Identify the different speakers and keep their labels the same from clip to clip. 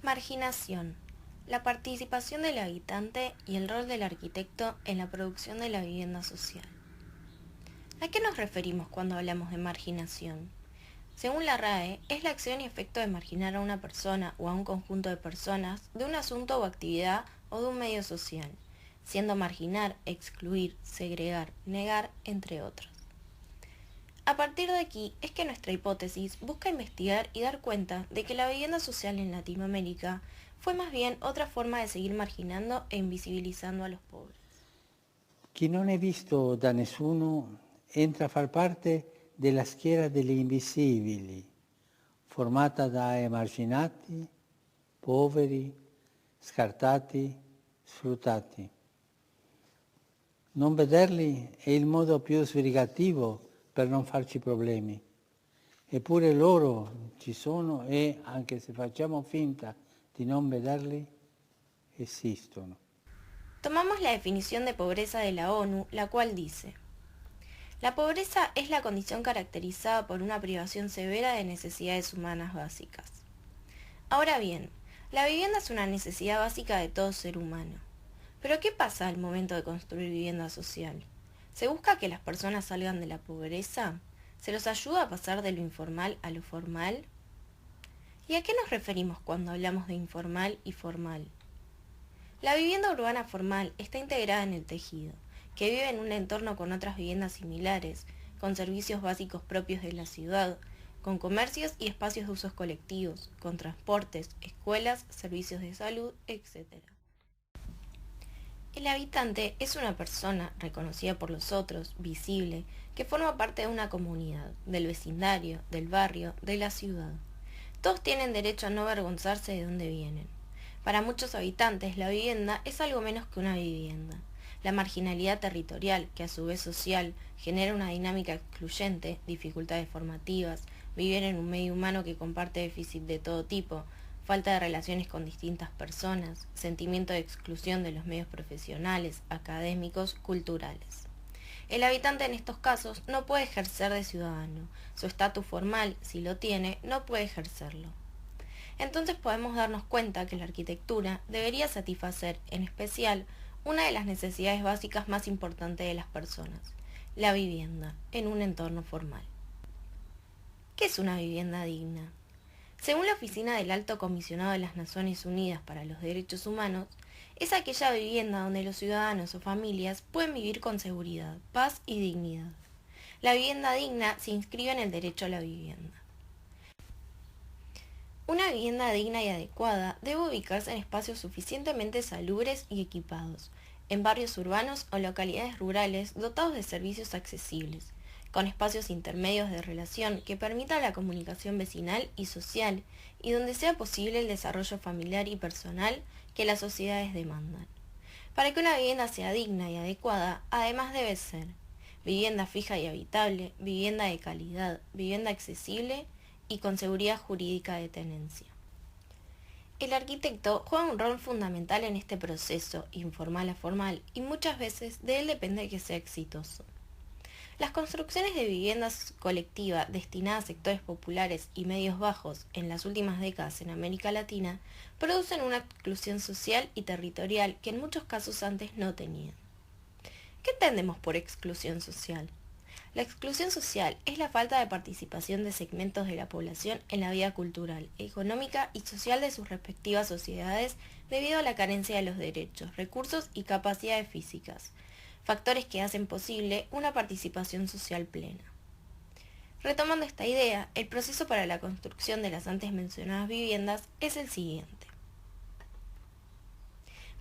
Speaker 1: Marginación. La participación del habitante y el rol del arquitecto en la producción de la vivienda social. ¿A qué nos referimos cuando hablamos de marginación? Según la RAE, es la acción y efecto de marginar a una persona o a un conjunto de personas de un asunto o actividad o de un medio social, siendo marginar, excluir, segregar, negar, entre otros. A partir de aquí es que nuestra hipótesis busca investigar y dar cuenta de que la vivienda social en Latinoamérica fue más bien otra forma de seguir marginando e invisibilizando a los pobres.
Speaker 2: Chi non è visto da nessuno entra a far parte della schiera degli invisibili, formata da emarginati, poveri, scartati, sfruttati. Non vederli è il modo più sbrigativo per non farci problemi. Eppure loro ci sono e, anche se facciamo finta di non vederli, esistono.
Speaker 1: Tomamos la definición de pobreza de la ONU, la cual dice: la pobreza es la condición caracterizada por una privación severa de necesidades humanas básicas. Ahora bien, la vivienda es una necesidad básica de todo ser humano. Pero ¿qué pasa al momento de construir vivienda social? ¿Se busca que las personas salgan de la pobreza? ¿Se los ayuda a pasar de lo informal a lo formal? ¿Y a qué nos referimos cuando hablamos de informal y formal? La vivienda urbana formal está integrada en el tejido, que vive en un entorno con otras viviendas similares, con servicios básicos propios de la ciudad, con comercios y espacios de usos colectivos, con transportes, escuelas, servicios de salud, etc. El habitante es una persona reconocida por los otros, visible, que forma parte de una comunidad, del vecindario, del barrio, de la ciudad. Todos tienen derecho a no avergonzarse de dónde vienen. Para muchos habitantes, la vivienda es algo menos que una vivienda. La marginalidad territorial, que a su vez social, genera una dinámica excluyente, dificultades formativas, vivir en un medio humano que comparte déficit de todo tipo, falta de relaciones con distintas personas, sentimiento de exclusión de los medios profesionales, académicos, culturales. El habitante en estos casos no puede ejercer de ciudadano. Su estatus formal, si lo tiene, no puede ejercerlo. Entonces podemos darnos cuenta que la arquitectura debería satisfacer, en especial, una de las necesidades básicas más importantes de las personas, la vivienda, en un entorno formal. ¿Qué es una vivienda digna? Según la Oficina del Alto Comisionado de las Naciones Unidas para los Derechos Humanos, es aquella vivienda donde los ciudadanos o familias pueden vivir con seguridad, paz y dignidad. La vivienda digna se inscribe en el derecho a la vivienda. Una vivienda digna y adecuada debe ubicarse en espacios suficientemente salubres y equipados, en barrios urbanos o localidades rurales dotados de servicios accesibles, con espacios intermedios de relación que permitan la comunicación vecinal y social y donde sea posible el desarrollo familiar y personal que las sociedades demandan. Para que una vivienda sea digna y adecuada, además debe ser vivienda fija y habitable, vivienda de calidad, vivienda accesible y con seguridad jurídica de tenencia. El arquitecto juega un rol fundamental en este proceso, informal a formal, y muchas veces de él depende que sea exitoso. Las construcciones de viviendas colectivas destinadas a sectores populares y medios bajos en las últimas décadas en América Latina producen una exclusión social y territorial que en muchos casos antes no tenían. ¿Qué entendemos por exclusión social? La exclusión social es la falta de participación de segmentos de la población en la vida cultural, económica y social de sus respectivas sociedades debido a la carencia de los derechos, recursos y capacidades físicas, factores que hacen posible una participación social plena. Retomando esta idea, el proceso para la construcción de las antes mencionadas viviendas es el siguiente.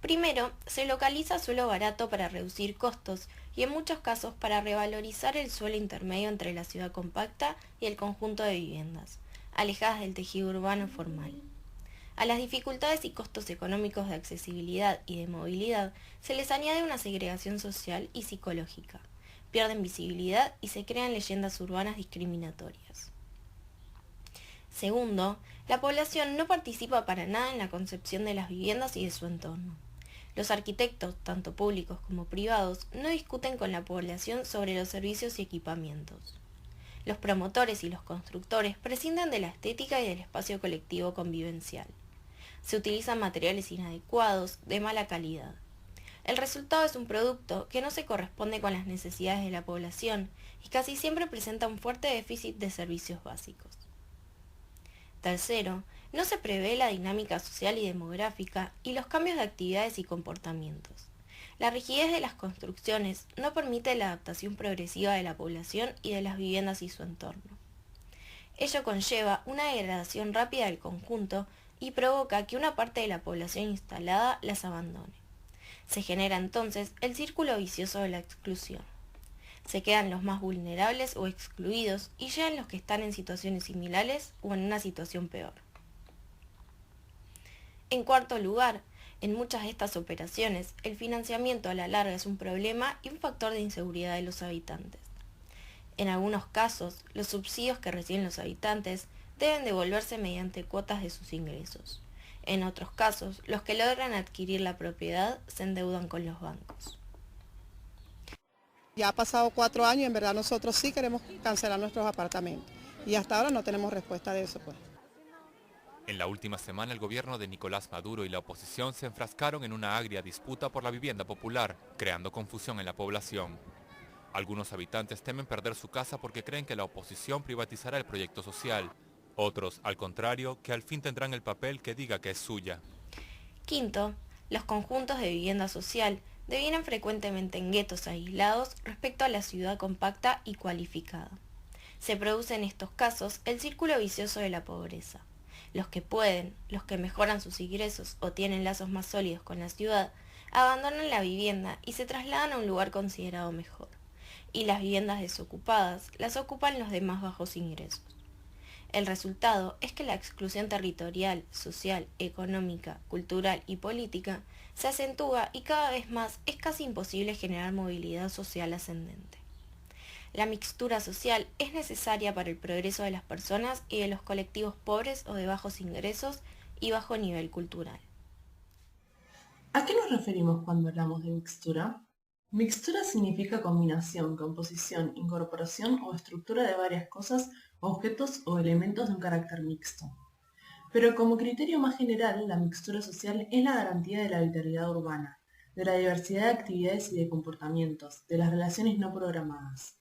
Speaker 1: Primero, se localiza suelo barato para reducir costos y en muchos casos para revalorizar el suelo intermedio entre la ciudad compacta y el conjunto de viviendas, alejadas del tejido urbano formal. A las dificultades y costos económicos de accesibilidad y de movilidad se les añade una segregación social y psicológica. Pierden visibilidad y se crean leyendas urbanas discriminatorias. Segundo, la población no participa para nada en la concepción de las viviendas y de su entorno. Los arquitectos, tanto públicos como privados, no discuten con la población sobre los servicios y equipamientos. Los promotores y los constructores prescinden de la estética y del espacio colectivo convivencial. Se utilizan materiales inadecuados, de mala calidad. El resultado es un producto que no se corresponde con las necesidades de la población y casi siempre presenta un fuerte déficit de servicios básicos. Tercero, no se prevé la dinámica social y demográfica y los cambios de actividades y comportamientos. La rigidez de las construcciones no permite la adaptación progresiva de la población y de las viviendas y su entorno. Ello conlleva una degradación rápida del conjunto y provoca que una parte de la población instalada las abandone. Se genera entonces el círculo vicioso de la exclusión. Se quedan los más vulnerables o excluidos y llegan los que están en situaciones similares o en una situación peor. En cuarto lugar, en muchas de estas operaciones, el financiamiento a la larga es un problema y un factor de inseguridad de los habitantes. En algunos casos, los subsidios que reciben los habitantes deben devolverse mediante cuotas de sus ingresos. En otros casos, los que logran adquirir la propiedad se endeudan con los bancos.
Speaker 3: Ya ha pasado 4 años y en verdad nosotros sí queremos cancelar nuestros apartamentos. Y hasta ahora no tenemos respuesta de eso, pues.
Speaker 4: En la última semana el gobierno de Nicolás Maduro y la oposición se enfrascaron en una agria disputa por la vivienda popular, creando confusión en la población. Algunos habitantes temen perder su casa porque creen que la oposición privatizará el proyecto social. Otros, al contrario, que al fin tendrán el papel que diga que es suya.
Speaker 1: Quinto, los conjuntos de vivienda social devienen frecuentemente en guetos aislados respecto a la ciudad compacta y cualificada. Se produce en estos casos el círculo vicioso de la pobreza. Los que pueden, los que mejoran sus ingresos o tienen lazos más sólidos con la ciudad, abandonan la vivienda y se trasladan a un lugar considerado mejor. Y las viviendas desocupadas las ocupan los de más bajos ingresos. El resultado es que la exclusión territorial, social, económica, cultural y política se acentúa y cada vez más es casi imposible generar movilidad social ascendente. La mixtura social es necesaria para el progreso de las personas y de los colectivos pobres o de bajos ingresos y bajo nivel cultural.
Speaker 5: ¿A qué nos referimos cuando hablamos de mixtura? Mixtura significa combinación, composición, incorporación o estructura de varias cosas, objetos o elementos de un carácter mixto. Pero como criterio más general, la mixtura social es la garantía de la vitalidad urbana, de la diversidad de actividades y de comportamientos, de las relaciones no programadas.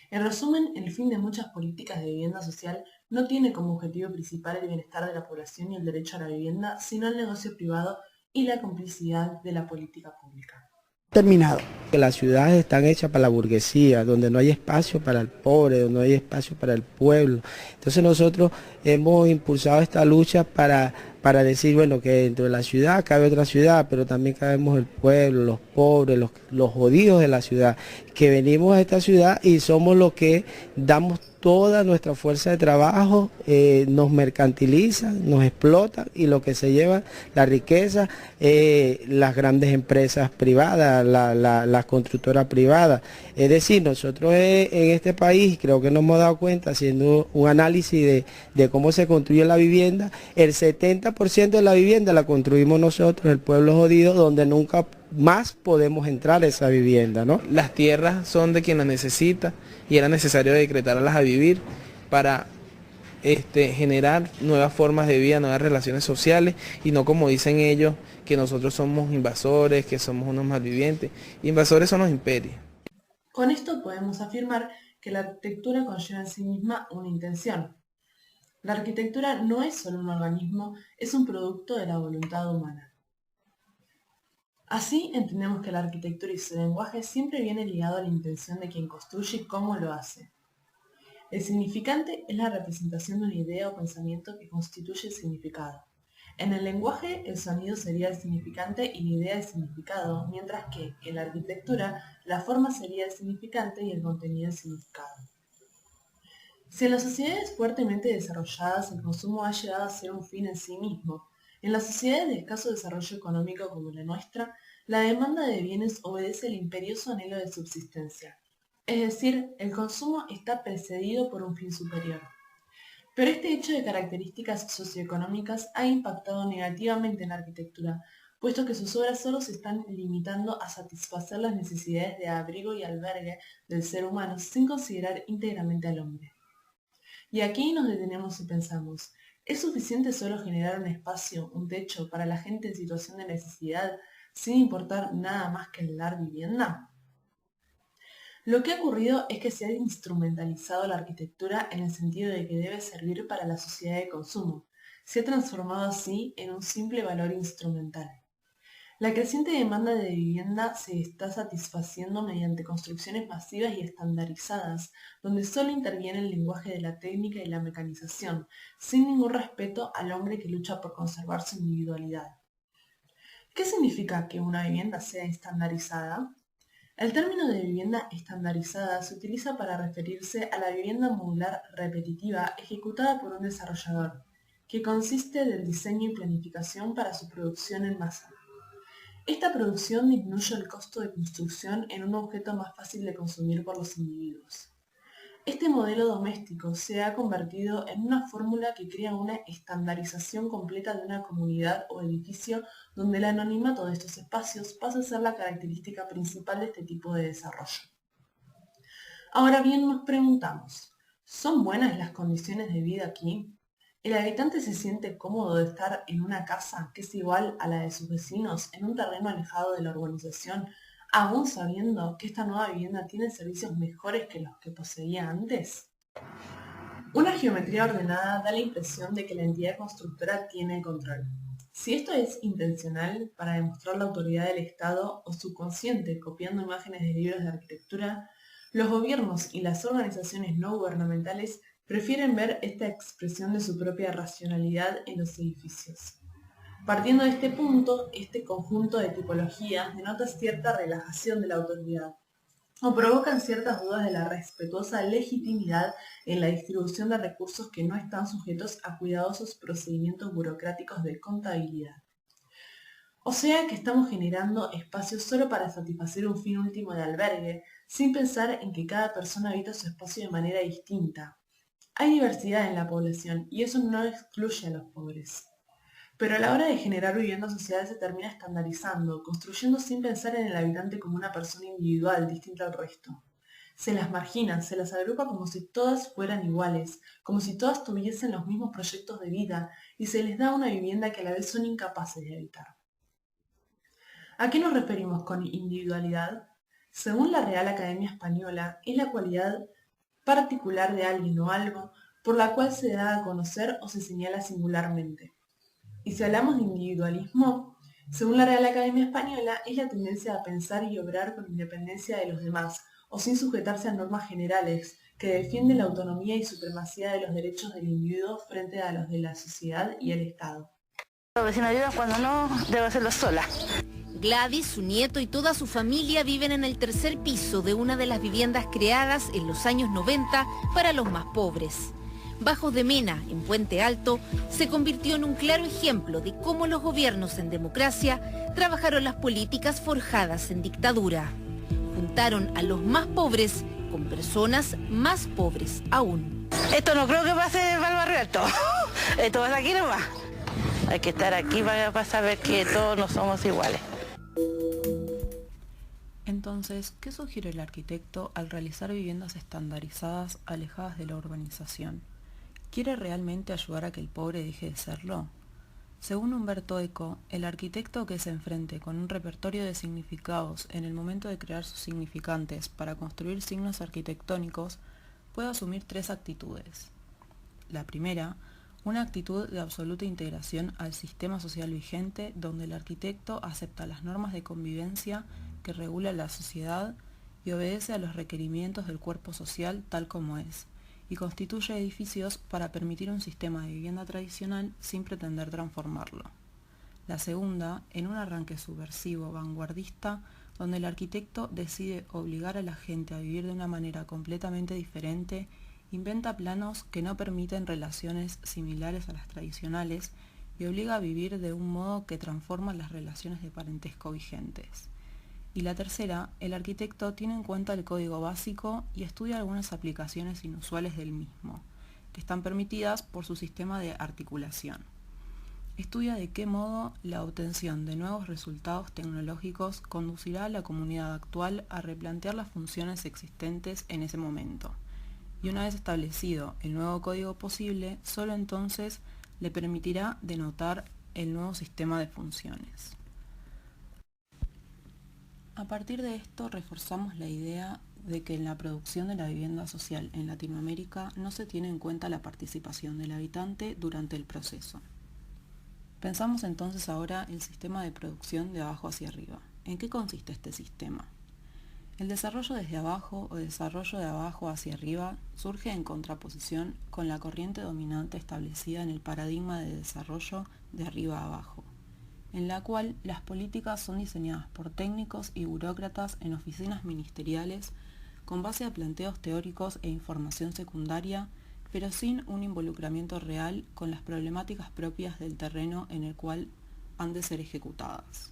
Speaker 5: En resumen, el fin de muchas políticas de vivienda social no tiene como objetivo principal el bienestar de la población y el derecho a la vivienda, sino el negocio privado y la complicidad de la política pública.
Speaker 6: Terminado. Que las ciudades están hechas para la burguesía, donde no hay espacio para el pobre, donde no hay espacio para el pueblo. Entonces nosotros hemos impulsado esta lucha para decir, bueno, que dentro de la ciudad cabe otra ciudad, pero también cabemos el pueblo, los pobres, los jodidos de la ciudad, que venimos a esta ciudad y somos los que damos toda nuestra fuerza de trabajo, nos mercantilizan, nos explotan y lo que se lleva la riqueza, las grandes empresas privadas, las constructoras privadas. Es decir, nosotros en este país creo que nos hemos dado cuenta, haciendo un análisis de cómo se construye la vivienda, el 70% de la vivienda la construimos nosotros, el pueblo jodido, donde nunca más podemos entrar a esa vivienda, ¿no?
Speaker 7: Las tierras son de quien las necesita y era necesario decretarlas a vivir para generar nuevas formas de vida, nuevas relaciones sociales y no como dicen ellos que nosotros somos invasores, que somos unos malvivientes. Invasores son los imperios.
Speaker 5: Con esto podemos afirmar que la arquitectura conlleva en sí misma una intención. La arquitectura no es solo un organismo, es un producto de la voluntad humana. Así entendemos que la arquitectura y su lenguaje siempre viene ligado a la intención de quien construye y cómo lo hace. El significante es la representación de una idea o pensamiento que constituye el significado. En el lenguaje, el sonido sería el significante y la idea el significado, mientras que, en la arquitectura, la forma sería el significante y el contenido el significado. Si en las sociedades fuertemente desarrolladas el consumo ha llegado a ser un fin en sí mismo, en las sociedades de escaso desarrollo económico como la nuestra, la demanda de bienes obedece al imperioso anhelo de subsistencia. Es decir, el consumo está precedido por un fin superior. Pero este hecho de características socioeconómicas ha impactado negativamente en la arquitectura, puesto que sus obras solo se están limitando a satisfacer las necesidades de abrigo y albergue del ser humano sin considerar íntegramente al hombre. Y aquí nos detenemos y pensamos, ¿Es suficiente solo generar un espacio, un techo, para la gente en situación de necesidad, sin importar nada más que el dar vivienda? Lo que ha ocurrido es que se ha instrumentalizado la arquitectura en el sentido de que debe servir para la sociedad de consumo. Se ha transformado así en un simple valor instrumental. La creciente demanda de vivienda se está satisfaciendo mediante construcciones masivas y estandarizadas, donde solo interviene el lenguaje de la técnica y la mecanización, sin ningún respeto al hombre que lucha por conservar su individualidad. ¿Qué significa que una vivienda sea estandarizada? El término de vivienda estandarizada se utiliza para referirse a la vivienda modular repetitiva ejecutada por un desarrollador, que consiste del diseño y planificación para su producción en masa. Esta producción disminuye el costo de construcción en un objeto más fácil de consumir por los individuos. Este modelo doméstico se ha convertido en una fórmula que crea una estandarización completa de una comunidad o edificio donde el anonimato de estos espacios pasa a ser la característica principal de este tipo de desarrollo. Ahora bien, nos preguntamos, ¿son buenas las condiciones de vida aquí? ¿El habitante se siente cómodo de estar en una casa que es igual a la de sus vecinos en un terreno alejado de la urbanización, aún sabiendo que esta nueva vivienda tiene servicios mejores que los que poseía antes? Una geometría ordenada da la impresión de que la entidad constructora tiene control. Si esto es intencional para demostrar la autoridad del Estado o subconsciente copiando imágenes de libros de arquitectura, los gobiernos y las organizaciones no gubernamentales prefieren ver esta expresión de su propia racionalidad en los edificios. Partiendo de este punto, este conjunto de tipologías denota cierta relajación de la autoridad, o provocan ciertas dudas de la respetuosa legitimidad en la distribución de recursos que no están sujetos a cuidadosos procedimientos burocráticos de contabilidad. O sea que estamos generando espacios solo para satisfacer un fin último de albergue, sin pensar en que cada persona habita su espacio de manera distinta. Hay diversidad en la población y eso no excluye a los pobres. Pero a la hora de generar vivienda social se termina estandarizando, construyendo sin pensar en el habitante como una persona individual, distinta al resto. Se las margina, se las agrupa como si todas fueran iguales, como si todas tuviesen los mismos proyectos de vida, y se les da una vivienda que a la vez son incapaces de habitar. ¿A qué nos referimos con individualidad? Según la Real Academia Española, es la cualidad particular de alguien o algo por la cual se da a conocer o se señala singularmente. Y si hablamos de individualismo, según la Real Academia Española, es la tendencia a pensar y obrar con independencia de los demás, o sin sujetarse a normas generales, que defienden la autonomía y supremacía de los derechos del individuo frente a los de la sociedad y el Estado.
Speaker 8: Los vecinos ayudan cuando no, debo hacerlo sola.
Speaker 9: Gladys, su nieto y toda su familia viven en el tercer piso de una de las viviendas creadas en los años 90 para los más pobres. Bajos de Mena, en Puente Alto, se convirtió en un claro ejemplo de cómo los gobiernos en democracia trabajaron las políticas forjadas en dictadura. Juntaron a los más pobres con personas más pobres aún.
Speaker 8: Esto no creo que pase para el barrio alto. Esto pasa aquí nomás. Hay que estar aquí para saber que todos no somos iguales.
Speaker 10: Entonces, ¿qué sugiere el arquitecto al realizar viviendas estandarizadas alejadas de la urbanización? ¿Quiere realmente ayudar a que el pobre deje de serlo? Según Humberto Eco, el arquitecto que se enfrente con un repertorio de significados en el momento de crear sus significantes para construir signos arquitectónicos puede asumir tres actitudes. La primera, una actitud de absoluta integración al sistema social vigente, donde el arquitecto acepta las normas de convivencia que regula la sociedad y obedece a los requerimientos del cuerpo social tal como es, y constituye edificios para permitir un sistema de vivienda tradicional sin pretender transformarlo. La segunda, en un arranque subversivo, vanguardista, donde el arquitecto decide obligar a la gente a vivir de una manera completamente diferente, inventa planos que no permiten relaciones similares a las tradicionales y obliga a vivir de un modo que transforma las relaciones de parentesco vigentes. Y la tercera, el arquitecto tiene en cuenta el código básico y estudia algunas aplicaciones inusuales del mismo, que están permitidas por su sistema de articulación. Estudia de qué modo la obtención de nuevos resultados tecnológicos conducirá a la comunidad actual a replantear las funciones existentes en ese momento. Y una vez establecido el nuevo código posible, solo entonces le permitirá denotar el nuevo sistema de funciones. A partir de esto reforzamos la idea de que en la producción de la vivienda social en Latinoamérica no se tiene en cuenta la participación del habitante durante el proceso. Pensamos entonces ahora el sistema de producción de abajo hacia arriba. ¿En qué consiste este sistema? El desarrollo desde abajo o desarrollo de abajo hacia arriba surge en contraposición con la corriente dominante establecida en el paradigma de desarrollo de arriba a abajo, en la cual las políticas son diseñadas por técnicos y burócratas en oficinas ministeriales con base a planteos teóricos e información secundaria, pero sin un involucramiento real con las problemáticas propias del terreno en el cual han de ser ejecutadas.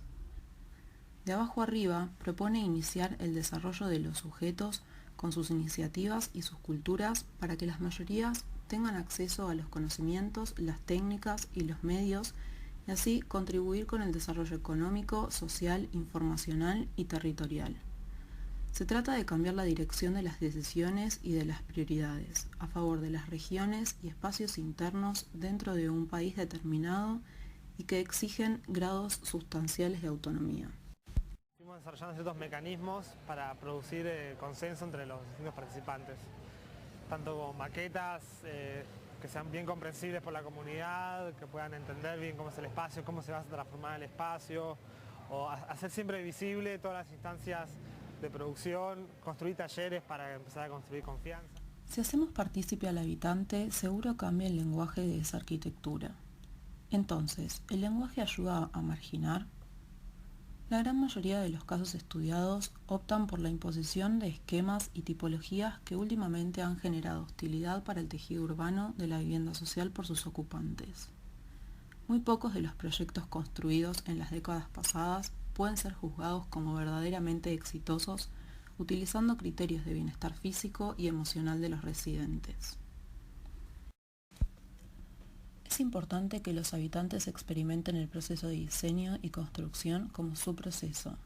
Speaker 10: De abajo arriba propone iniciar el desarrollo de los sujetos con sus iniciativas y sus culturas para que las mayorías tengan acceso a los conocimientos, las técnicas y los medios y así contribuir con el desarrollo económico, social, informacional y territorial. Se trata de cambiar la dirección de las decisiones y de las prioridades a favor de las regiones y espacios internos dentro de un país determinado y que exigen grados sustanciales de autonomía.
Speaker 11: Estamos desarrollando ciertos mecanismos para producir consenso entre los distintos participantes, tanto como maquetas que sean bien comprensibles por la comunidad, que puedan entender bien cómo es el espacio, cómo se va a transformar el espacio, o hacer siempre visible todas las instancias de producción, construir talleres para empezar a construir confianza.
Speaker 10: Si hacemos partícipe al habitante, seguro cambia el lenguaje de esa arquitectura. Entonces, ¿el lenguaje ayuda a marginar? La gran mayoría de los casos estudiados optan por la imposición de esquemas y tipologías que últimamente han generado hostilidad para el tejido urbano de la vivienda social por sus ocupantes. Muy pocos de los proyectos construidos en las décadas pasadas pueden ser juzgados como verdaderamente exitosos utilizando criterios de bienestar físico y emocional de los residentes. Es importante que los habitantes experimenten el proceso de diseño y construcción como su proceso,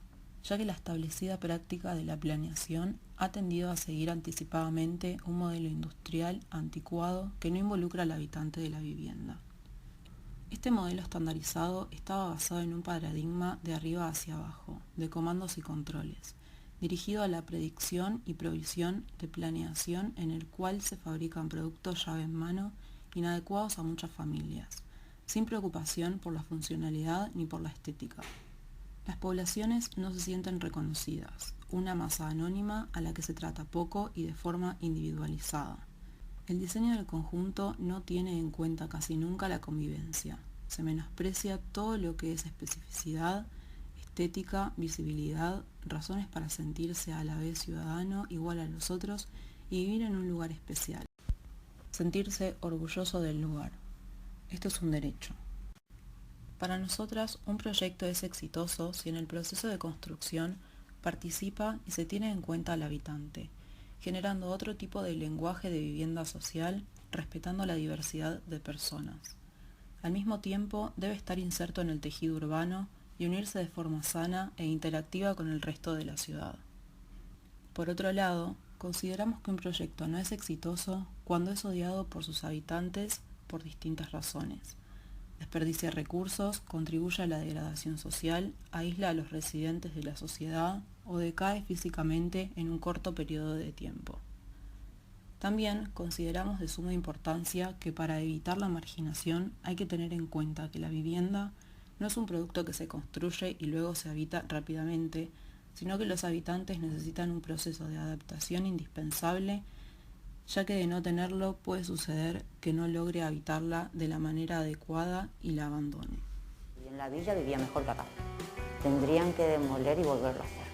Speaker 10: ya que la establecida práctica de la planeación ha tendido a seguir anticipadamente un modelo industrial anticuado que no involucra al habitante de la vivienda. Este modelo estandarizado estaba basado en un paradigma de arriba hacia abajo, de comandos y controles, dirigido a la predicción y provisión de planeación en el cual se fabrican productos llave en mano inadecuados a muchas familias, sin preocupación por la funcionalidad ni por la estética. Las poblaciones no se sienten reconocidas, una masa anónima a la que se trata poco y de forma individualizada. El diseño del conjunto no tiene en cuenta casi nunca la convivencia. Se menosprecia todo lo que es especificidad, estética, visibilidad, razones para sentirse a la vez ciudadano igual a los otros y vivir en un lugar especial. Sentirse orgulloso del lugar. Esto es un derecho. Para nosotras, un proyecto es exitoso si en el proceso de construcción participa y se tiene en cuenta al habitante, generando otro tipo de lenguaje de vivienda social, respetando la diversidad de personas. Al mismo tiempo, debe estar inserto en el tejido urbano y unirse de forma sana e interactiva con el resto de la ciudad. Por otro lado, consideramos que un proyecto no es exitoso cuando es odiado por sus habitantes por distintas razones. Desperdicia recursos, contribuye a la degradación social, aísla a los residentes de la sociedad o decae físicamente en un corto periodo de tiempo. También consideramos de suma importancia que para evitar la marginación hay que tener en cuenta que la vivienda no es un producto que se construye y luego se habita rápidamente, sino que los habitantes necesitan un proceso de adaptación indispensable, ya que de no tenerlo puede suceder que no logre habitarla de la manera adecuada y la abandone.
Speaker 12: En la villa vivía mejor que acá. Tendrían que demoler y volverlo a hacer.